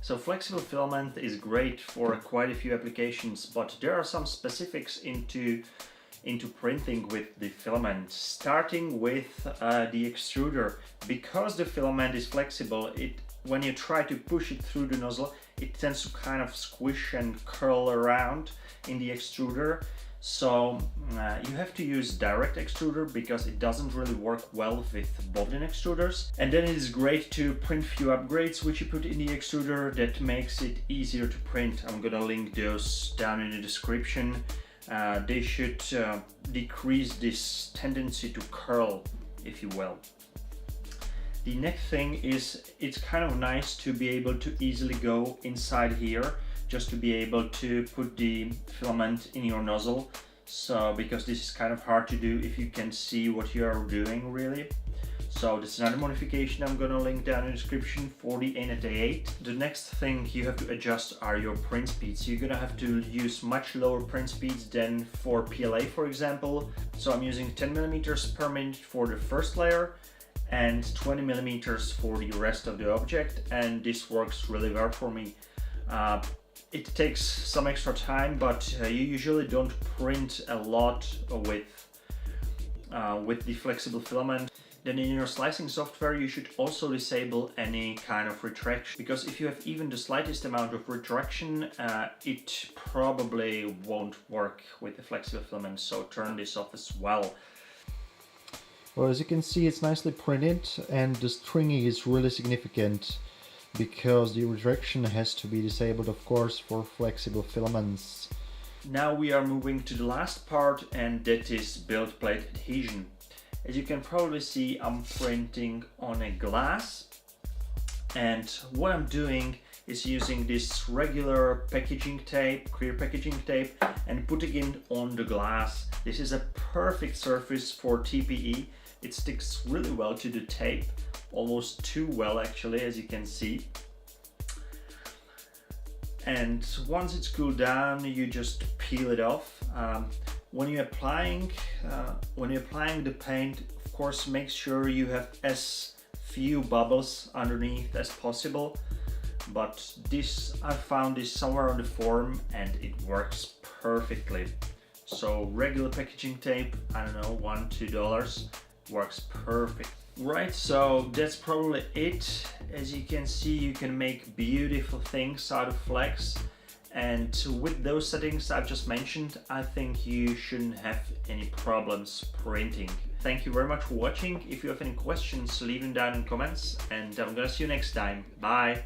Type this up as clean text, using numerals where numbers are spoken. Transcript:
So flexible filament is great for quite a few applications, but there are some specifics into printing with the filament, starting with the extruder. Because the filament is flexible, when you try to push it through the nozzle, it tends to kind of squish and curl around in the extruder. So you have to use direct extruder because it doesn't really work well with Bovdin extruders. And then it is great to print few upgrades which you put in the extruder that makes it easier to print. I'm gonna link those down in the description. They should decrease this tendency to curl, if you will. The next thing is, it's kind of nice to be able to easily go inside here, just to be able to put the filament in your nozzle. So, because this is kind of hard to do if you can see what you are doing really. So this is another modification I'm gonna link down in the description for the ANET A8. The next thing you have to adjust are your print speeds. You're gonna have to use much lower print speeds than for PLA, for example. So I'm using 10 millimeters per minute for the first layer and 20 millimeters for the rest of the object, and this works really well for me. It takes some extra time, but you usually don't print a lot with the flexible filament. Then in your slicing software you should also disable any kind of retraction, because if you have even the slightest amount of retraction, it probably won't work with the flexible filament, so turn this off as well. Well, as you can see, it's nicely printed, and the stringing is really significant because the retraction has to be disabled, of course, for flexible filaments. Now we are moving to the last part, and that is build plate adhesion. As you can probably see, I'm printing on a glass, and what I'm doing is using this regular packaging tape, clear packaging tape, and putting it on the glass. This is a perfect surface for TPE. It sticks really well to the tape, almost too well actually, as you can see. And once it's cooled down, you just peel it off. When you're applying the paint, of course, make sure you have as few bubbles underneath as possible. But this, I found this somewhere on the forum, and it works perfectly. So regular packaging tape, I don't know, $1–2, works perfect. Right, so that's probably it. As you can see, you can make beautiful things out of flex. And with those settings I've just mentioned, I think you shouldn't have any problems printing. Thank you very much for watching. If you have any questions, leave them down in comments, and I'm gonna see you next time. Bye!